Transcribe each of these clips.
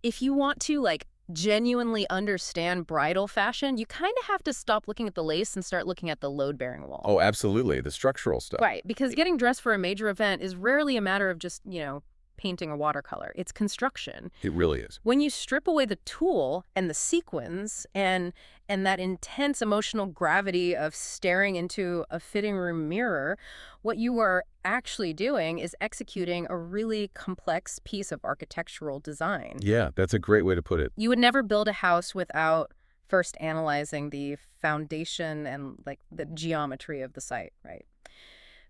if you want to, like, genuinely understand bridal fashion, you kind of have to stop looking at the lace and start looking at the load-bearing wall. Oh, absolutely. The structural stuff. Right, because getting dressed for a major event is rarely a matter of just, painting a watercolor. It's construction. It really is. When you strip away the tool and the sequins and that intense emotional gravity of staring into a fitting room mirror, what you are actually doing is executing a really complex piece of architectural design. Yeah, that's a great way to put it. You would never build a house without first analyzing the foundation and, like, the geometry of the site, right?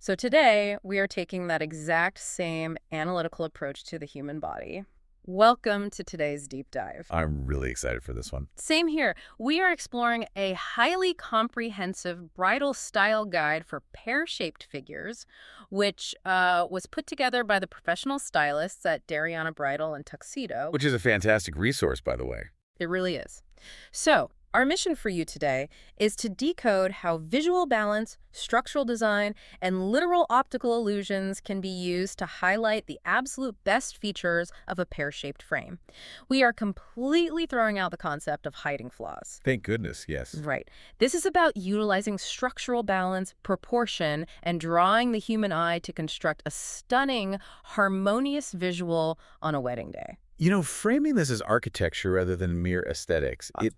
So today, we are taking that exact same analytical approach to the human body. Welcome to today's deep dive. I'm really excited for this one. Same here. We are exploring a highly comprehensive bridal style guide for pear-shaped figures, which was put together by the professional stylists at Dariana Bridal and Tuxedo. Which is a fantastic resource, by the way. It really is. So, our mission for you today is to decode how visual balance, structural design, and literal optical illusions can be used to highlight the absolute best features of a pear-shaped frame. We are completely throwing out the concept of hiding flaws. Thank goodness, yes. Right. This is about utilizing structural balance, proportion, and drawing the human eye to construct a stunning, harmonious visual on a wedding day. You know, framing this as architecture rather than mere aesthetics, it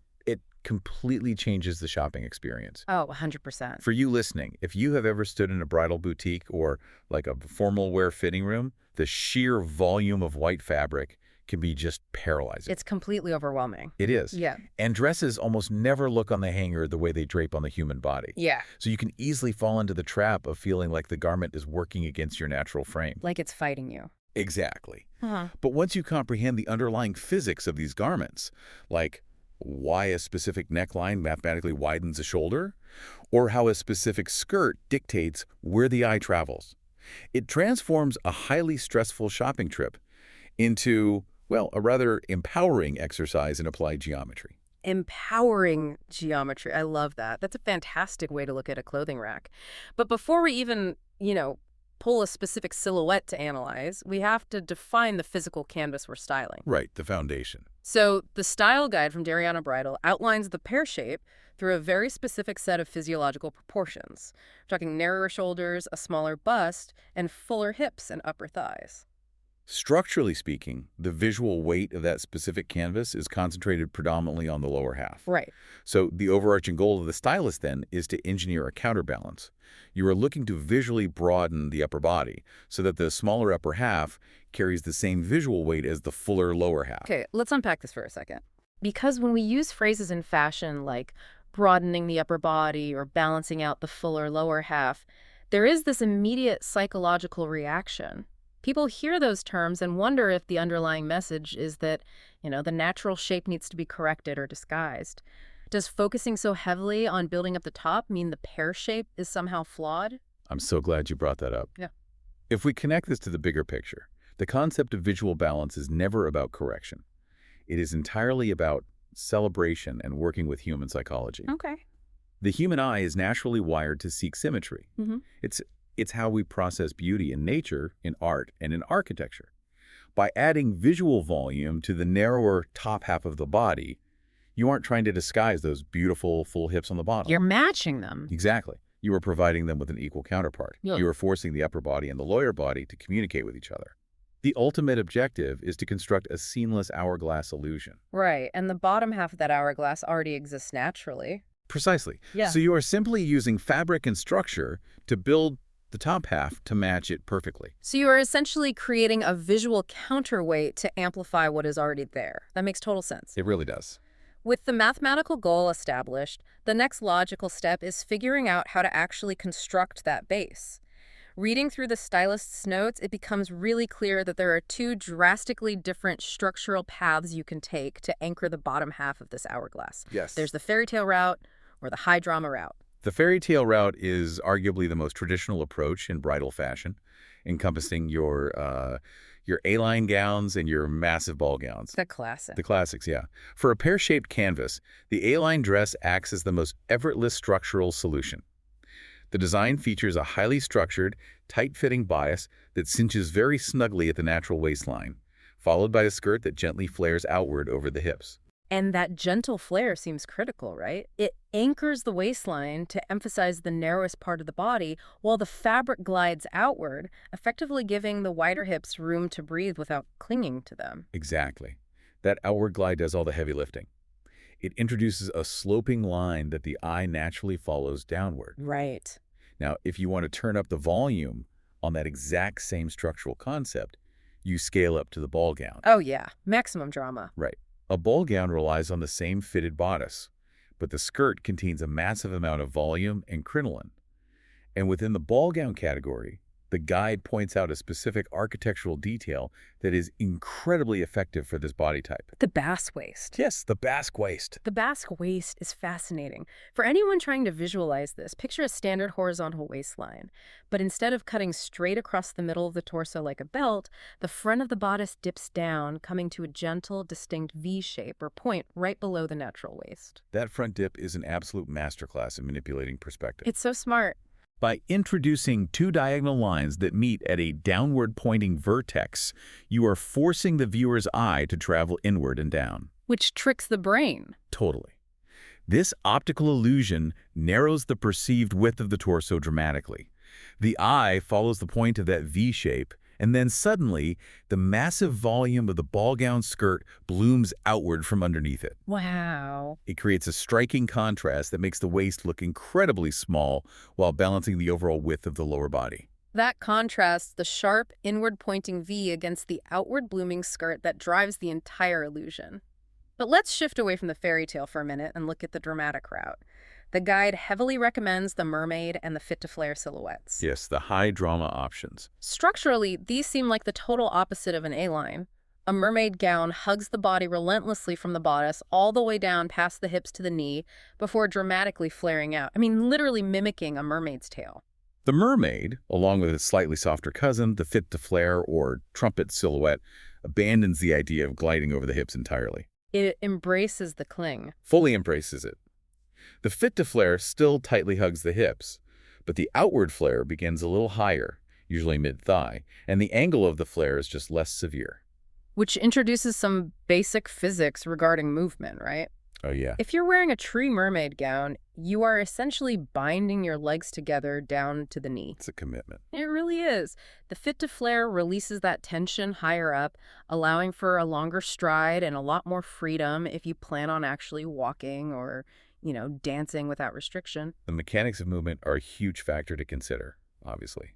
completely changes the shopping experience. Oh, 100%. For you listening, if you have ever stood in a bridal boutique or like a formal wear fitting room, the sheer volume of white fabric can be just paralyzing. It's completely overwhelming. It is. Yeah. And dresses almost never look on the hanger the way they drape on the human body. Yeah. So you can easily fall into the trap of feeling like the garment is working against your natural frame. Like it's fighting you. Exactly. Uh-huh. But once you comprehend the underlying physics of these garments, like why a specific neckline mathematically widens a shoulder, or how a specific skirt dictates where the eye travels, it transforms a highly stressful shopping trip into, well, a rather empowering exercise in applied geometry. Empowering geometry. I love that. That's a fantastic way to look at a clothing rack. But before we even, pull a specific silhouette to analyze, we have to define the physical canvas we're styling. Right, the foundation. So the style guide from Dariana Bridal outlines the pear shape through a very specific set of physiological proportions. We're talking narrower shoulders, a smaller bust, and fuller hips and upper thighs. Structurally speaking, the visual weight of that specific canvas is concentrated predominantly on the lower half. Right. So the overarching goal of the stylist then is to engineer a counterbalance. You are looking to visually broaden the upper body so that the smaller upper half carries the same visual weight as the fuller lower half. Okay, let's unpack this for a second. Because when we use phrases in fashion like broadening the upper body or balancing out the fuller lower half, there is this immediate psychological reaction. People hear those terms and wonder if the underlying message is that, the natural shape needs to be corrected or disguised. Does focusing so heavily on building up the top mean the pear shape is somehow flawed? I'm so glad you brought that up. Yeah. If we connect this to the bigger picture, the concept of visual balance is never about correction. It is entirely about celebration and working with human psychology. Okay. The human eye is naturally wired to seek symmetry. Mm-hmm. It's how we process beauty in nature, in art, and in architecture. By adding visual volume to the narrower top half of the body, you aren't trying to disguise those beautiful full hips on the bottom. You're matching them. Exactly. You are providing them with an equal counterpart. Yeah. You are forcing the upper body and the lower body to communicate with each other. The ultimate objective is to construct a seamless hourglass illusion. Right, and the bottom half of that hourglass already exists naturally. Precisely. Yeah. So you are simply using fabric and structure to build the top half to match it perfectly. So you are essentially creating a visual counterweight to amplify what is already there. That makes total sense. It really does. With the mathematical goal established, the next logical step is figuring out how to actually construct that base. Reading through the stylist's notes, it becomes really clear that there are two drastically different structural paths you can take to anchor the bottom half of this hourglass. Yes. There's the fairy tale route or the high drama route. The fairy tale route is arguably the most traditional approach in bridal fashion, encompassing your A-line gowns and your massive ball gowns. The classic. The classics, yeah. For a pear-shaped canvas, the A-line dress acts as the most effortless structural solution. The design features a highly structured, tight-fitting bias that cinches very snugly at the natural waistline, followed by a skirt that gently flares outward over the hips. And that gentle flare seems critical, right? It anchors the waistline to emphasize the narrowest part of the body, while the fabric glides outward, effectively giving the wider hips room to breathe without clinging to them. Exactly. That outward glide does all the heavy lifting. It introduces a sloping line that the eye naturally follows downward. Right. Now, if you want to turn up the volume on that exact same structural concept, you scale up to the ball gown. Oh, yeah. Maximum drama. Right. A ball gown relies on the same fitted bodice, but the skirt contains a massive amount of volume and crinoline. And within the ball gown category, the guide points out a specific architectural detail that is incredibly effective for this body type. The Basque waist. Yes, the Basque waist. The Basque waist is fascinating. For anyone trying to visualize this, picture a standard horizontal waistline. But instead of cutting straight across the middle of the torso like a belt, the front of the bodice dips down, coming to a gentle, distinct V shape or point right below the natural waist. That front dip is an absolute masterclass in manipulating perspective. It's so smart. By introducing two diagonal lines that meet at a downward-pointing vertex, you are forcing the viewer's eye to travel inward and down. Which tricks the brain. Totally. This optical illusion narrows the perceived width of the torso dramatically. The eye follows the point of that V shape, and then suddenly, the massive volume of the ball gown skirt blooms outward from underneath it. Wow. It creates a striking contrast that makes the waist look incredibly small while balancing the overall width of the lower body. That contrasts the sharp, inward-pointing V against the outward-blooming skirt that drives the entire illusion. But let's shift away from the fairy tale for a minute and look at the dramatic route. The guide heavily recommends the mermaid and the fit-to-flare silhouettes. Yes, the high drama options. Structurally, these seem like the total opposite of an A-line. A mermaid gown hugs the body relentlessly from the bodice all the way down past the hips to the knee before dramatically flaring out. I mean, literally mimicking a mermaid's tail. The mermaid, along with its slightly softer cousin, the fit-to-flare or trumpet silhouette, abandons the idea of gliding over the hips entirely. It embraces the cling. Fully embraces it. The fit-to-flare still tightly hugs the hips, but the outward flare begins a little higher, usually mid-thigh, and the angle of the flare is just less severe. Which introduces some basic physics regarding movement, right? Oh, yeah. If you're wearing a true mermaid gown, you are essentially binding your legs together down to the knee. It's a commitment. It really is. The fit-to-flare releases that tension higher up, allowing for a longer stride and a lot more freedom if you plan on actually walking or, dancing without restriction. The mechanics of movement are a huge factor to consider, obviously.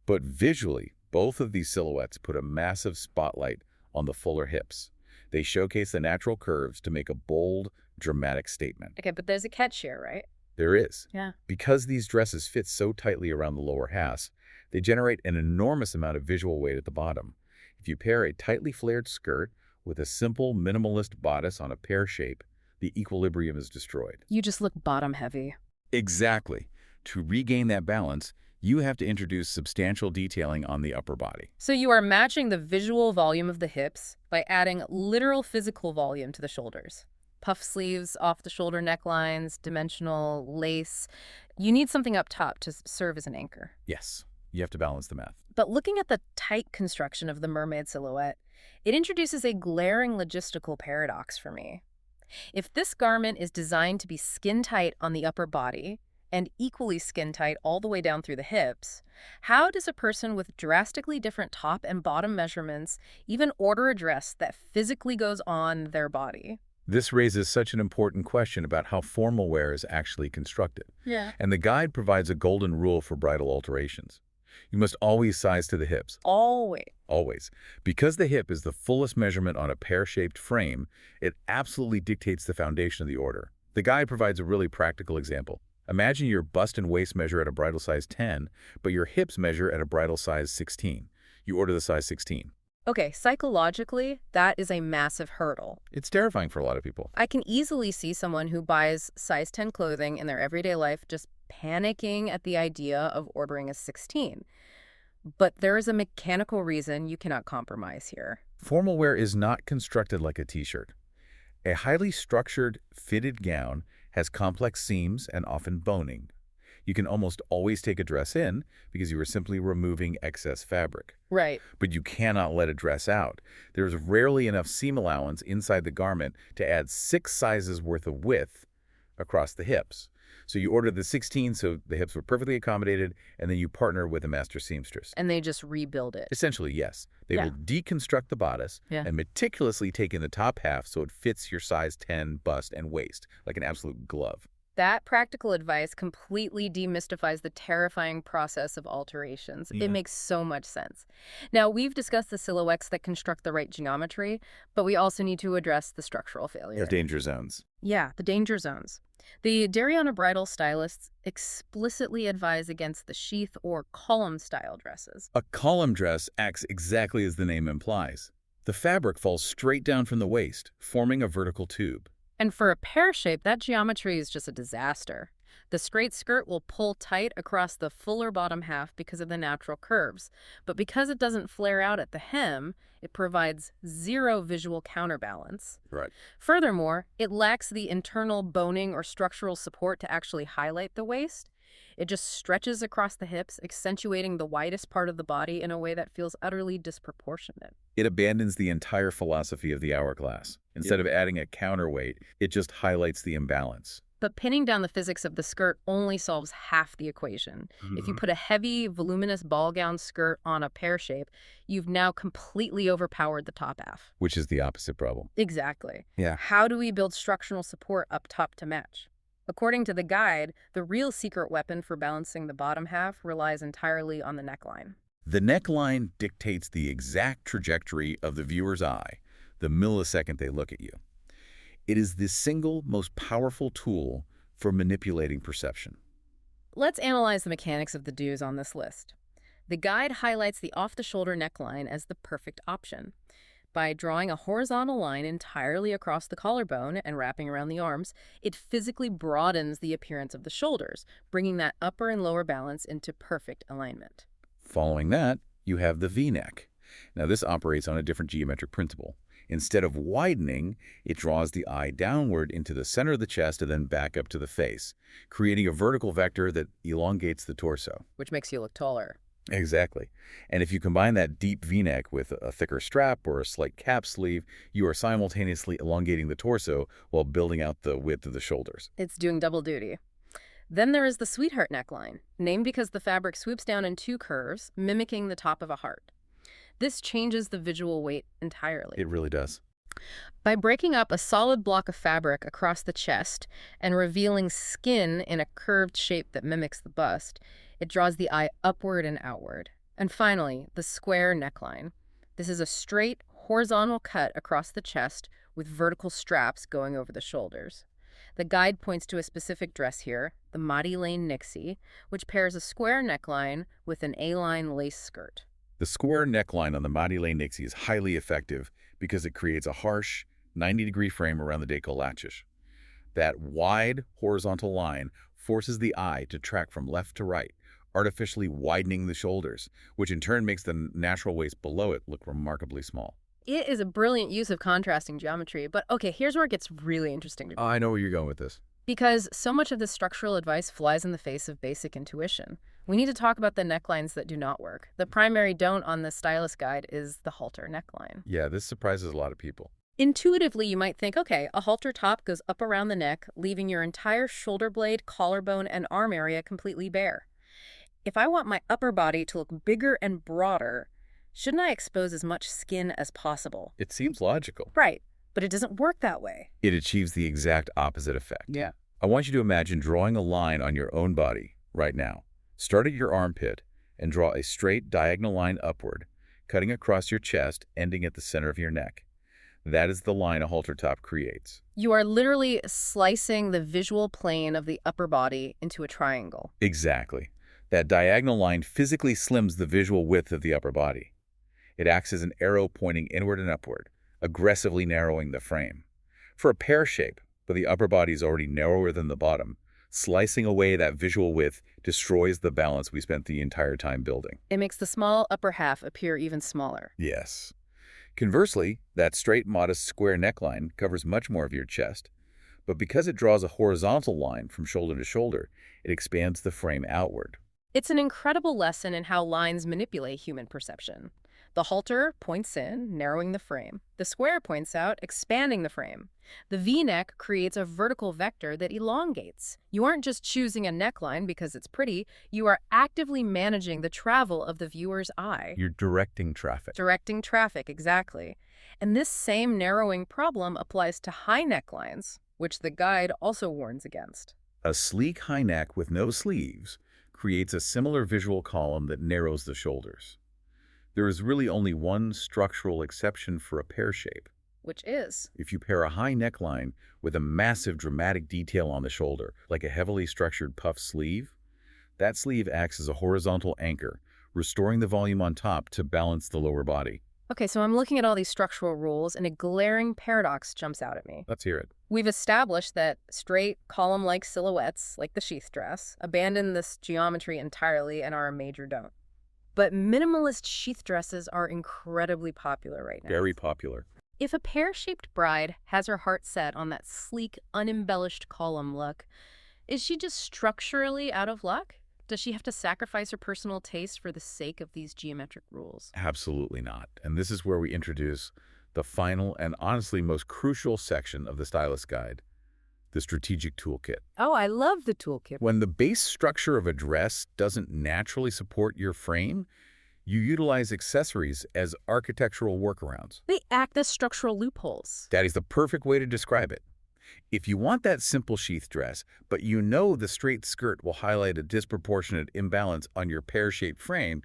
But visually, both of these silhouettes put a massive spotlight on the fuller hips. They showcase the natural curves to make a bold, dramatic statement. Okay, but there's a catch here, right? There is. Yeah. Because these dresses fit so tightly around the lower halves, they generate an enormous amount of visual weight at the bottom. If you pair a tightly flared skirt with a simple, minimalist bodice on a pear shape, the equilibrium is destroyed. You just look bottom heavy. Exactly. To regain that balance, you have to introduce substantial detailing on the upper body. So you are matching the visual volume of the hips by adding literal physical volume to the shoulders. Puff sleeves, off-the-shoulder necklines, dimensional lace. You need something up top to serve as an anchor. Yes, you have to balance the math. But looking at the tight construction of the mermaid silhouette, it introduces a glaring logistical paradox for me. If this garment is designed to be skin-tight on the upper body and equally skin-tight all the way down through the hips, how does a person with drastically different top and bottom measurements even order a dress that physically goes on their body? This raises such an important question about how formal wear is actually constructed. Yeah. And the guide provides a golden rule for bridal alterations. You must always size to the hips. Always. Always. Because the hip is the fullest measurement on a pear-shaped frame, it absolutely dictates the foundation of the order. The guide provides a really practical example. Imagine your bust and waist measure at a bridal size 10, but your hips measure at a bridal size 16. You order the size 16. Okay, psychologically, that is a massive hurdle. It's terrifying for a lot of people. I can easily see someone who buys size 10 clothing in their everyday life just panicking at the idea of ordering a 16. But there is a mechanical reason you cannot compromise here. Formal wear is not constructed like a t-shirt. A highly structured, fitted gown has complex seams and often boning. You can almost always take a dress in because you are simply removing excess fabric. Right. But you cannot let a dress out. There's rarely enough seam allowance inside the garment to add 6 sizes worth of width across the hips. So you order the 16 so the hips were perfectly accommodated, and then you partner with a master seamstress. And they just rebuild it. Essentially, yes. They Yeah. will deconstruct the bodice Yeah. and meticulously take in the top half so it fits your size 10 bust and waist, like an absolute glove. That practical advice completely demystifies the terrifying process of alterations. Yeah. It makes so much sense. Now, we've discussed the silhouettes that construct the right geometry, but we also need to address the structural failure. Danger zones. Yeah, the danger zones. The Dariana bridal stylists explicitly advise against the sheath or column style dresses. A column dress acts exactly as the name implies. The fabric falls straight down from the waist, forming a vertical tube. And for a pear shape, that geometry is just a disaster. The straight skirt will pull tight across the fuller bottom half because of the natural curves. But because it doesn't flare out at the hem, it provides zero visual counterbalance. Right. Furthermore, it lacks the internal boning or structural support to actually highlight the waist. It just stretches across the hips, accentuating the widest part of the body in a way that feels utterly disproportionate. It abandons the entire philosophy of the hourglass. Instead of adding a counterweight, it just highlights the imbalance. But pinning down the physics of the skirt only solves half the equation. If you put a heavy, voluminous ball gown skirt on a pear shape, you've now completely overpowered the top half. Which is the opposite problem. Exactly. Yeah. How do we build structural support up top to match? According to the guide, the real secret weapon for balancing the bottom half relies entirely on the neckline. The neckline dictates the exact trajectory of the viewer's eye, the millisecond they look at you. It is the single most powerful tool for manipulating perception. Let's analyze the mechanics of the do's on this list. The guide highlights the off-the-shoulder neckline as the perfect option. By drawing a horizontal line entirely across the collarbone and wrapping around the arms, it physically broadens the appearance of the shoulders, bringing that upper and lower balance into perfect alignment. Following that, you have the V-neck. Now, this operates on a different geometric principle. Instead of widening, it draws the eye downward into the center of the chest and then back up to the face, creating a vertical vector that elongates the torso. Which makes you look taller. Exactly. And if you combine that deep V-neck with a thicker strap or a slight cap sleeve, you are simultaneously elongating the torso while building out the width of the shoulders. It's doing double duty. Then there is the sweetheart neckline, named because the fabric swoops down in 2 curves, mimicking the top of a heart. This changes the visual weight entirely. It really does. By breaking up a solid block of fabric across the chest and revealing skin in a curved shape that mimics the bust, it draws the eye upward and outward. And finally, the square neckline. This is a straight, horizontal cut across the chest with vertical straps going over the shoulders. The guide points to a specific dress here, the Maddie Lane Nixie, which pairs a square neckline with an A-line lace skirt. The square neckline on the Maddie Nixie is highly effective because it creates a harsh, 90-degree frame around the décolletage. That wide, horizontal line forces the eye to track from left to right, artificially widening the shoulders, which in turn makes the natural waist below it look remarkably small. It is a brilliant use of contrasting geometry, but okay, here's where it gets really interesting to me. I know where you're going with this. Because so much of this structural advice flies in the face of basic intuition. We need to talk about the necklines that do not work. The primary don't on the stylist guide is the halter neckline. Yeah, this surprises a lot of people. Intuitively, you might think, okay, a halter top goes up around the neck, leaving your entire shoulder blade, collarbone, and arm area completely bare. If I want my upper body to look bigger and broader, shouldn't I expose as much skin as possible? It seems logical. Right, but it doesn't work that way. It achieves the exact opposite effect. Yeah. I want you to imagine drawing a line on your own body right now. Start at your armpit and draw a straight diagonal line upward, cutting across your chest, ending at the center of your neck. That is the line a halter top creates. You are literally slicing the visual plane of the upper body into a triangle. Exactly. That diagonal line physically slims the visual width of the upper body. It acts as an arrow pointing inward and upward, aggressively narrowing the frame. For a pear shape, but the upper body is already narrower than the bottom, slicing away that visual width destroys the balance we spent the entire time building. It makes the small upper half appear even smaller. Yes. Conversely, that straight, modest square neckline covers much more of your chest, But because it draws a horizontal line from shoulder to shoulder, it expands the frame outward. It's an incredible lesson in how lines manipulate human perception. The halter points in, narrowing the frame. The square points out, expanding the frame. The V-neck creates a vertical vector that elongates. You aren't just choosing a neckline because it's pretty, you are actively managing the travel of the viewer's eye. You're directing traffic. Directing traffic, exactly. And this same narrowing problem applies to high necklines, which the guide also warns against. A sleek high neck with no sleeves creates a similar visual column that narrows the shoulders. There is really only one structural exception for a pear shape. Which is? If you pair a high neckline with a massive dramatic detail on the shoulder, like a heavily structured puff sleeve, that sleeve acts as a horizontal anchor, restoring the volume on top to balance the lower body. Okay, so I'm looking at all these structural rules, and a glaring paradox jumps out at me. Let's hear it. We've established that straight, column-like silhouettes, like the sheath dress, abandon this geometry entirely and are a major don't. But minimalist sheath dresses are incredibly popular right now. Very popular. If a pear-shaped bride has her heart set on that sleek, unembellished column look, is she just structurally out of luck? Does she have to sacrifice her personal taste for the sake of these geometric rules? Absolutely not. And this is where we introduce the final and honestly most crucial section of the Stylist Guide, the strategic toolkit. Oh, I love the toolkit. When the base structure of a dress doesn't naturally support your frame, you utilize accessories as architectural workarounds. They act as structural loopholes. That is the perfect way to describe it. If you want that simple sheath dress, but you know the straight skirt will highlight a disproportionate imbalance on your pear-shaped frame,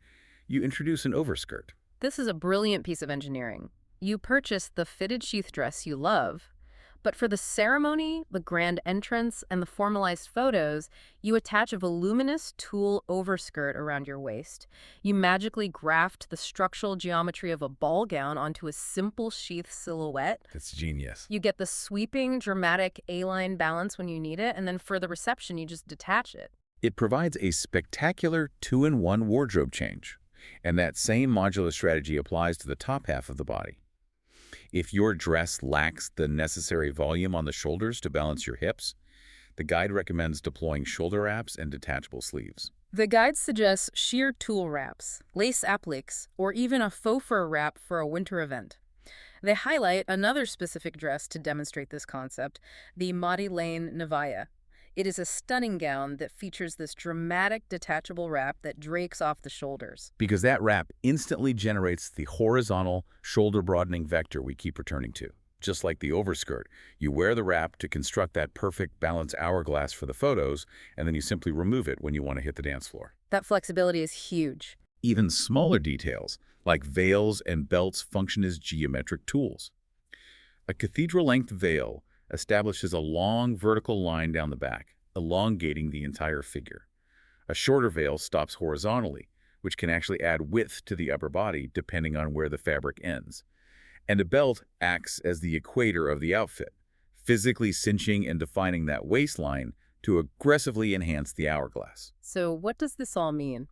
you introduce an overskirt. This is a brilliant piece of engineering. You purchase the fitted sheath dress you love, but for the ceremony, the grand entrance, and the formalized photos, you attach a voluminous tulle overskirt around your waist. You magically graft the structural geometry of a ball gown onto a simple sheath silhouette. That's genius. You get the sweeping, dramatic A-line balance when you need it, and then for the reception, you just detach it. It provides a spectacular two-in-one wardrobe change, and that same modular strategy applies to the top half of the body. If your dress lacks the necessary volume on the shoulders to balance your hips, the guide recommends deploying shoulder wraps and detachable sleeves. The guide suggests sheer tulle wraps, lace appliques, or even a faux fur wrap for a winter event. They highlight another specific dress to demonstrate this concept, the Madeleine Nevaya. It is a stunning gown that features this dramatic detachable wrap that drakes off the shoulders. Because that wrap instantly generates the horizontal shoulder broadening vector we keep returning to. Just like the overskirt, you wear the wrap to construct that perfect balanced hourglass for the photos, and then you simply remove it when you want to hit the dance floor. That flexibility is huge. Even smaller details, like veils and belts, function as geometric tools. A cathedral-length veil establishes a long vertical line down the back, elongating the entire figure. A shorter veil stops horizontally, which can actually add width to the upper body depending on where the fabric ends. And a belt acts as the equator of the outfit, physically cinching and defining that waistline to aggressively enhance the hourglass. So what does this all mean?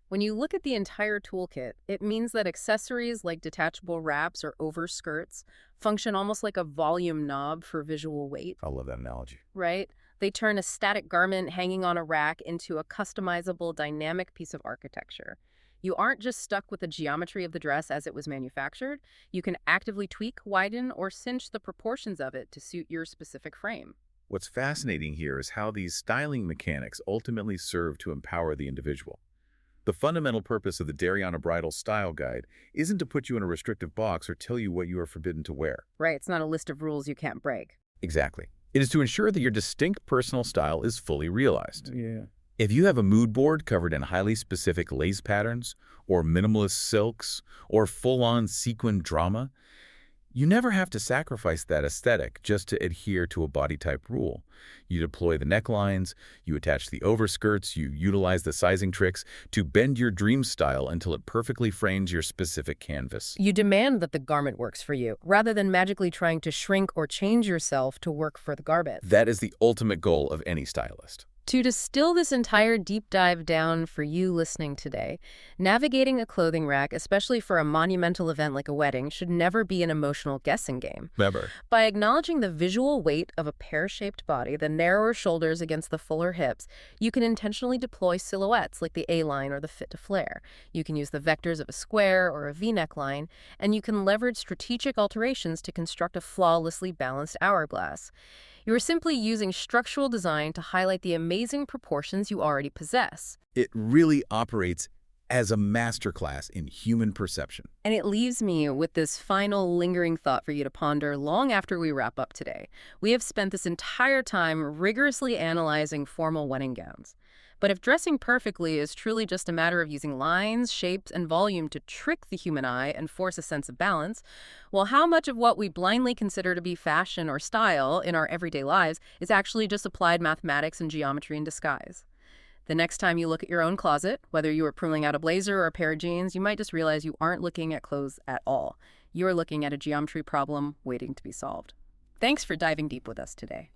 When you look at the entire toolkit, it means that accessories like detachable wraps or overskirts function almost like a volume knob for visual weight. I love that analogy. Right? They turn a static garment hanging on a rack into a customizable, dynamic piece of architecture. You aren't just stuck with the geometry of the dress as it was manufactured. You can actively tweak, widen, or cinch the proportions of it to suit your specific frame. What's fascinating here is how these styling mechanics ultimately serve to empower the individual. The fundamental purpose of the Dariana Bridal Style Guide isn't to put you in a restrictive box or tell you what you are forbidden to wear. Right, it's not a list of rules you can't break. Exactly. It is to ensure that your distinct personal style is fully realized. Yeah. If you have a mood board covered in highly specific lace patterns, or minimalist silks, or full-on sequin drama, you never have to sacrifice that aesthetic just to adhere to a body type rule. You deploy the necklines, you attach the overskirts, you utilize the sizing tricks to bend your dream style until it perfectly frames your specific canvas. You demand that the garment works for you, rather than magically trying to shrink or change yourself to work for the garment. That is the ultimate goal of any stylist. To distill this entire deep dive down for you listening today, navigating a clothing rack, especially for a monumental event like a wedding, should never be an emotional guessing game. Weber. By acknowledging the visual weight of a pear-shaped body, the narrower shoulders against the fuller hips, you can intentionally deploy silhouettes like the A-line or the fit to flare. You can use the vectors of a square or a V-neck line, and you can leverage strategic alterations to construct a flawlessly balanced hourglass. You are simply using structural design to highlight the amazing proportions you already possess. It really operates as a masterclass in human perception. And it leaves me with this final lingering thought for you to ponder long after we wrap up today. We have spent this entire time rigorously analyzing formal wedding gowns. But if dressing perfectly is truly just a matter of using lines, shapes, and volume to trick the human eye and force a sense of balance, well, how much of what we blindly consider to be fashion or style in our everyday lives is actually just applied mathematics and geometry in disguise? The next time you look at your own closet, whether you are pulling out a blazer or a pair of jeans, you might just realize you aren't looking at clothes at all. You're looking at a geometry problem waiting to be solved. Thanks for diving deep with us today.